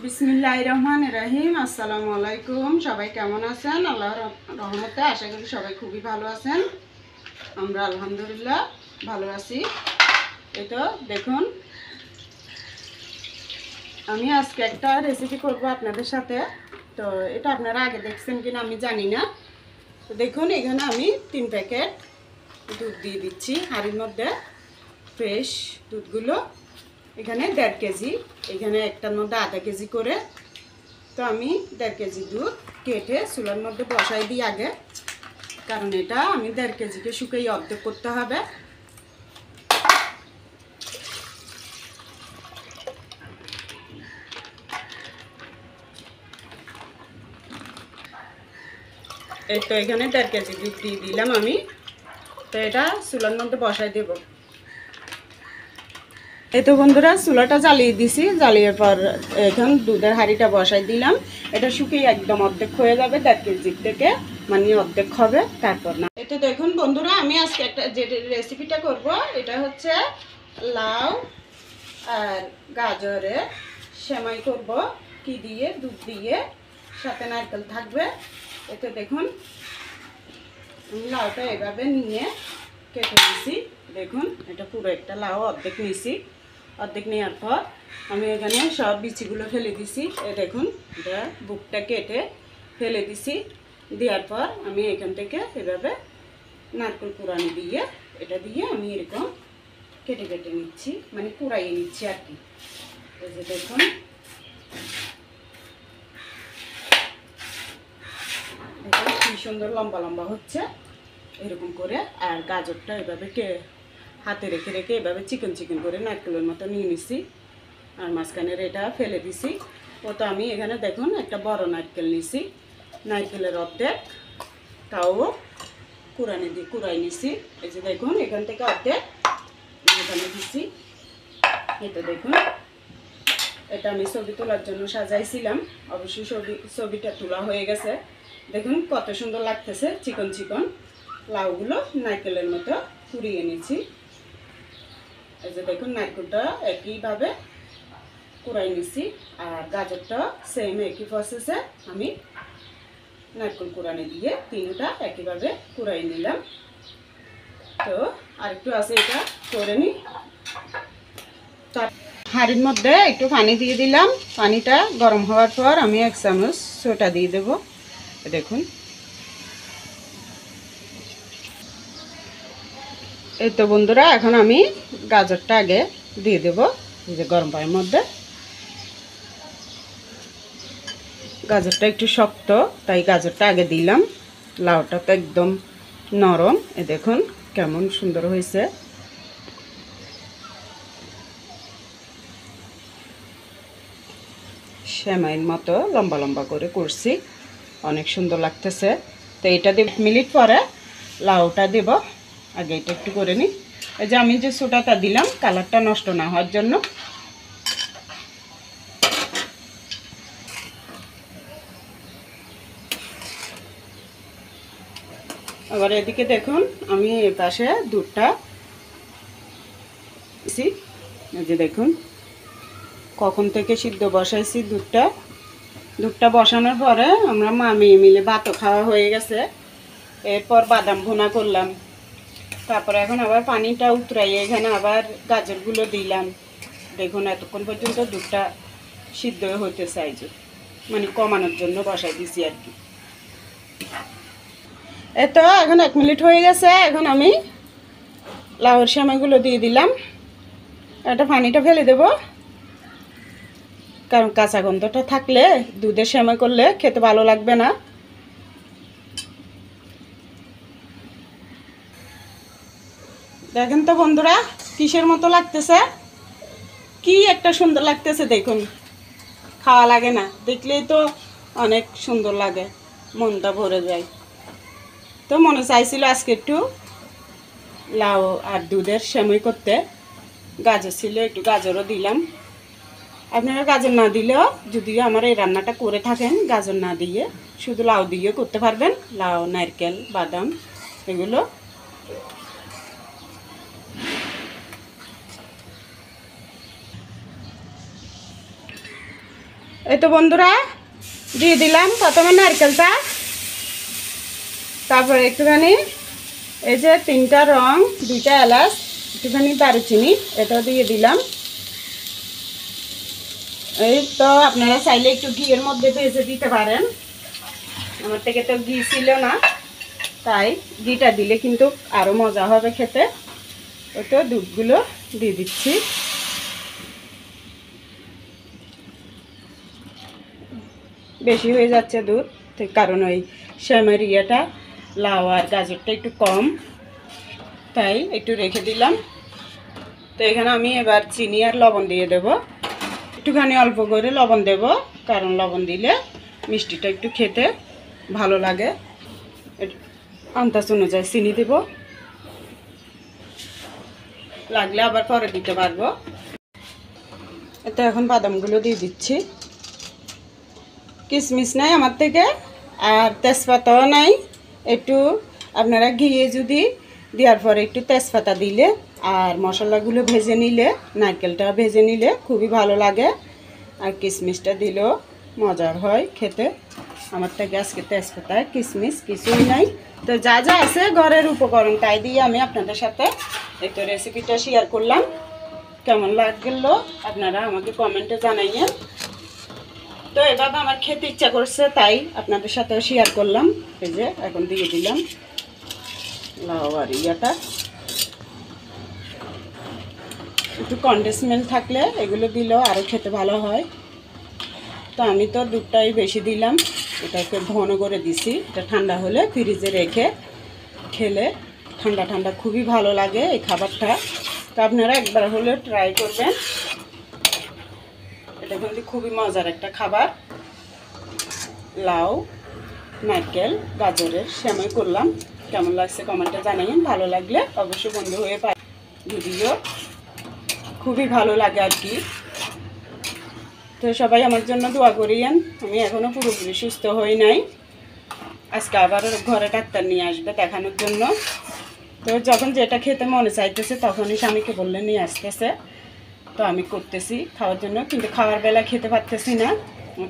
বিসমিল্লাহির রহমানির রহিম। আসসালামু আলাইকুম। সবাই কেমন আছেন? আল্লাহর রহমতে আশা করি সবাই খুবই ভালো আছেন। আমরা আলহামদুলিল্লাহ ভালো আছি। এই তো দেখুন, আমি আজকে একটা রেসিপি করব আপনাদের সাথে। তো এটা আপনারা আগে দেখছেন কিনা আমি জানি না। তো দেখুন, এখানে আমি 3 প্যাকেট দুধ দিয়ে দিচ্ছি হাঁড়ির মধ্যে। ফ্রেশ দুধগুলো এখানে 1.5 কেজি, এখানে একটার মধ্যে আধা কেজি করে। তো আমি 1.5 কেজি দুধ কেটে চুলার মধ্যে বসাই দিই আগে, কারণ এটা আমি 1.5 কেজিকে শুকিয়ে অর্ধেক করতে হবে। এই তো এখানে 1.5 কেজি দুধ দিয়ে দিলাম আমি। তো এটা চুলার মধ্যে বসাই দেব। এই তো বন্ধুরা, চুলাটা জ্বালিয়ে দিছি। জ্বালিয়ে পর এখন দুধের হাঁড়িটা বসাই দিলাম। এটা শুকিয়ে একদম অর্ধেক হয়ে যাবে 1.5 কেজির থেকে, মানে অর্ধেক হবে তারপর না। এই তো দেখুন বন্ধুরা, আমি আজকে একটা যে রেসিপিটা করব এটা হচ্ছে লাউ আর গাজরের সেমাই করব। কি দিয়ে? দুধ দিয়ে, সাথে নারকেল থাকবে। এতে দেখুন, আমি লাউটা এভাবে নিয়ে কেটে নিয়েছি। দেখুন, এটা পুরো একটা লাউ অর্ধেক নিয়েছি। অর্ধেক নেওয়ার পর আমি এখানে সব বিচিগুলো ফেলে দিছি। দেখুন, এটা বুকটা কেটে ফেলে দিছি। দেওয়ার পর আমি এখান থেকে এভাবে নারকেল কুড়ানি দিয়ে এটা দিয়ে আমি এরকম কেটে কেটে নিচ্ছি, মানে কুড়াইয়ে নিচ্ছি আর কি। এই যে দেখুন, কি সুন্দর লম্বা লম্বা হচ্ছে এরকম করে। আর গাজরটা এভাবে হাতে রেখে রেখে এভাবে চিকন চিকন করে নারকেলের মতো নিয়ে নিছি। আর মাঝখানের এটা ফেলে দিছি। ও তো আমি এখানে দেখুন একটা বড় নারকেল নিছি, নারকেলের অর্ধেক, তাও কুড়ানি দিয়ে কুড়াই নিছি। এই যে দেখুন, এখান থেকে অর্ধেক এখানে দিছি। এটা দেখুন, এটা আমি ছবি তোলার জন্য সাজাইছিলাম। অবশ্যই ছবিটা তোলা হয়ে গেছে। দেখুন কত সুন্দর লাগতেছে, চিকন চিকন লাউগুলো নারকেলের মতো কুড়িয়ে নিয়েছি। এই যে দেখুন, নারকেলটা একইভাবে কুড়াই নিছি। আর গাজরটা সেম একই প্রসেসে আমি নারকেল কুড়ানি দিয়ে তিনটা একইভাবে কুড়াই নিলাম। তো আরেকটু আছে, এটা করে নিই। তার হাঁড়ির মধ্যে একটু পানি দিয়ে দিলাম। পানিটা গরম হওয়ার পর আমি 1 চামচ সোডা দিয়ে দেব। দেখুন, এই তো বন্ধুরা, এখন আমি গাজরটা আগে দিয়ে দেব এই যে গরম পানির মধ্যে। গাজরটা একটু শক্ত, তাই গাজরটা আগে দিলাম। লাউটা তো একদম নরম। দেখুন কেমন সুন্দর হয়েছে। সেমাইয়ের মতো লম্বা লম্বা করে করছি, অনেক সুন্দর লাগতেছে। তো এটা 1 মিনিট পরে লাউটা দেব। আগে এটা একটু করে নিই। এই যে আমি যে সোডাটা দিলাম কালারটা নষ্ট না হওয়ার জন্য। আবার এদিকে দেখুন, আমি এর পাশে দুধটা দিছি। এই যে দেখুন, কখন থেকে সিদ্ধ বসাইছি দুধটা বসানোর পরে আমরা মা মেয়ে মিলে ভাতও খাওয়া হয়ে গেছে। এরপর বাদাম ভুনা করলাম। তারপরে এখন আবার পানিটা উতরাইয়ে এখানে আবার গাজরগুলো দিলাম। দেখুন, এতক্ষণ পর্যন্ত দুধটা সিদ্ধ হতে চাইছে, মানে কমানোর জন্য বসাই দিছি আর কি। এই তো এখন 1 মিনিট হয়ে গেছে। এখন আমি লাউয়ের সেমাইগুলো দিয়ে দিলাম। এটা পানিটা ফেলে দেব, কারণ কাঁচা গন্ধটা থাকলে দুধের সেমাই করলে খেতে ভালো লাগবে না। দেখেন তো বন্ধুরা, কিসের মতো লাগতেছে, কি একটা সুন্দর লাগতেছে। দেখুন, খাওয়া লাগে না, দেখলেই তো অনেক সুন্দর লাগে, মনটা ভরে যায়। তো মনে চাইছিল আজকে একটু লাউ আর দুধের সেমাই করতে। গাজর ছিল, একটু গাজরও দিলাম। আপনারা গাজর না দিলেও, যদি আমার এই রান্নাটা করে থাকেন গাজর না দিয়ে শুধু লাউ দিয়ে করতে পারবেন। লাউ, নারকেল, বাদাম এগুলো। এই তো বন্ধুরা দিয়ে দিলাম প্রথমে নারকেলটা, তারপরে একটুখানি এই যে 3টা রং, 2টা এলাচ, একটুখানি দারুচিনি এটাও দিয়ে দিলাম। এই তো আপনারা চাইলে একটু ঘিয়ের মধ্যে ভেজে দিতে পারেন, আমার থেকে তো ঘি ছিল না, তাই ঘিটা দিলে কিন্তু আরও মজা হবে খেতে। ওই তো দুধগুলো দিয়ে দিচ্ছি। বেশি হয়ে যাচ্ছে দুধ, কারণ ওই সেমের ইয়েটা, লাউ আর গাজরটা একটু কম, তাই একটু রেখে দিলাম। তো এখানে আমি এবার চিনি আর লবণ দিয়ে দেব, একটুখানি অল্প করে লবণ দেব, কারণ লবণ দিলে মিষ্টিটা একটু খেতে ভালো লাগে। আন্দাজ অনুযায়ী চিনি দেব, লাগলে আবার পরে দিতে পারবো। এতে এখন বাদামগুলো দিয়ে দিচ্ছি। কিশমিশ নাই আমার থেকে, আর তেজপাতাও নাই। একটু আপনারা ঘিয়ে যদি দেওয়ার পরে একটু তেজপাতা দিলে আর মশলাগুলো ভেজে নিলে, নারকেলটা ভেজে নিলে খুবই ভালো লাগে, আর কিশমিশটা দিলেও মজার হয় খেতে। আমার থেকে আজকে তেজপাতা কিশমিশ কিছুই নাই, তো যা যা আছে ঘরের উপকরণ তাই দিয়ে আমি আপনাদের সাথে একটু রেসিপিটা শেয়ার করলাম। কেমন লাগলো আপনারা আমাকে কমেন্টে জানাইয়েন। তো এভাবে আমার খেতে ইচ্ছা করছে তাই আপনাদের সাথেও শেয়ার করলাম। এই যে এখন দিয়ে দিলাম লাউ আর ইয়াটা, একটু কনডেন্স মিল্ক থাকলে এগুলো দিলেও আরও খেতে ভালো হয়। তো আমি তো দুধটাই বেশি দিলাম, এটাকে ঘন করে দিছি। এটা ঠান্ডা হলে ফ্রিজে রেখে খেলে ঠান্ডা ঠান্ডা খুবই ভালো লাগে এই খাবারটা। তো আপনারা একবার হলে ট্রাই করবেন, এটা কিন্তু খুবই মজার একটা খাবার। লাউ, নারকেল, গাজরের সেমাই করলাম। কেমন লাগছে কমেন্টে জানাইন, ভালো লাগলে অবশ্যই বন্ধু হয়ে পাই। ভিডিও খুবই ভালো লাগে আর কি। তো সবাই আমার জন্য দোয়া করিয়েন। আমি এখনও পুরোপুরি সুস্থ হই নাই, আজকে আবার ঘরে ডাক্তার নিয়ে আসবে দেখানোর জন্য। তো যখন যেটা খেতে মনে চাইতেছে তখনই স্বামীকে বললে নিয়ে আসতেছে, তো আমি করতেছি খাওয়ার জন্য, কিন্তু খাওয়ার বেলা খেতে পারতেছি না।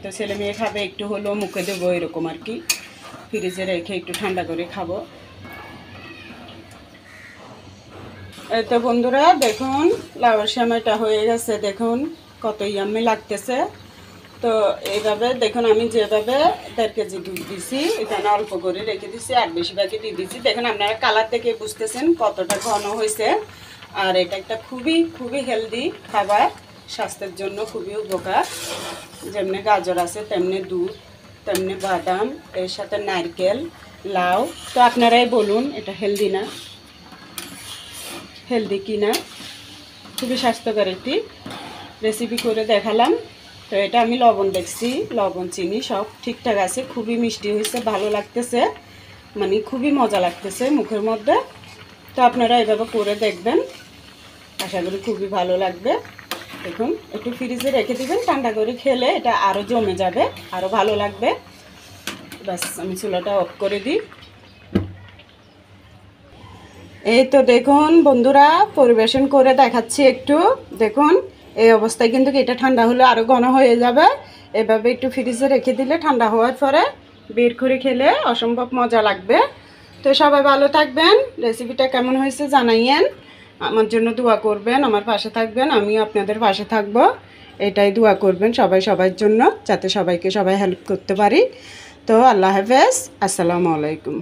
তো ছেলে মেয়ে খাবে, একটু হলেও মুখে দেবো এরকম আর কি, ফ্রিজে রেখে একটু ঠান্ডা করে খাবো। এই তো বন্ধুরা দেখুন লাউয়ের সেমাইটা হয়ে গেছে, দেখুন কত ইয়াম্মি লাগতেছে। তো এইভাবে দেখুন আমি যেভাবে 1.5 কেজি দুধ দিছি, এখানে অল্প করে রেখে দিছি আর বেশিরভাগই দিয়ে দিচ্ছি। দেখুন আপনারা কালার থেকে বুঝতেছেন কতটা ঘন হয়েছে। আর এটা একটা খুবই খুবই হেলদি খাবার, স্বাস্থ্যের জন্য খুবই উপকার। যেমনি গাজর আছে তেমনি দুধ, তেমনি বাদাম, এর সাথে নারকেল, লাউ। তো আপনারাই বলুন এটা হেলদি না, হেলদি কি না। খুবই স্বাস্থ্যকর একটি রেসিপি করে দেখালাম। তো এটা আমি লবণ দেখছি, লবণ চিনি সব ঠিকঠাক আছে, খুবই মিষ্টি হয়েছে, ভালো লাগতেছে, মানে খুবই মজা লাগতেছে মুখের মধ্যে। তো আপনারা এভাবে করে দেখবেন, আশা করি খুবই ভালো লাগবে। দেখুন একটু ফ্রিজে রেখে দিবেন, ঠান্ডা করে খেলে এটা আরও জমে যাবে, আরও ভালো লাগবে। ব্যাস আমি চুলাটা অফ করে দিই। এই তো দেখুন বন্ধুরা পরিবেশন করে দেখাচ্ছি একটু। দেখুন এই অবস্থায় কিন্তু এটা ঠান্ডা হলে আরও ঘন হয়ে যাবে। এভাবে একটু ফ্রিজে রেখে দিলে ঠান্ডা হওয়ার পরে বের করে খেলে অসম্ভব মজা লাগবে। তো সবাই ভালো থাকবেন, রেসিপিটা কেমন হয়েছে জানাইয়েন, আমার জন্য দোয়া করবেন, আমার পাশে থাকবেন, আমিও আপনাদের পাশে থাকব। এটাই দোয়া করবেন সবাই সবার জন্য, যাতে সবাইকে সবাই হেল্প করতে পারি। তো আল্লাহ হাফেজ, আসসালামু আলাইকুম।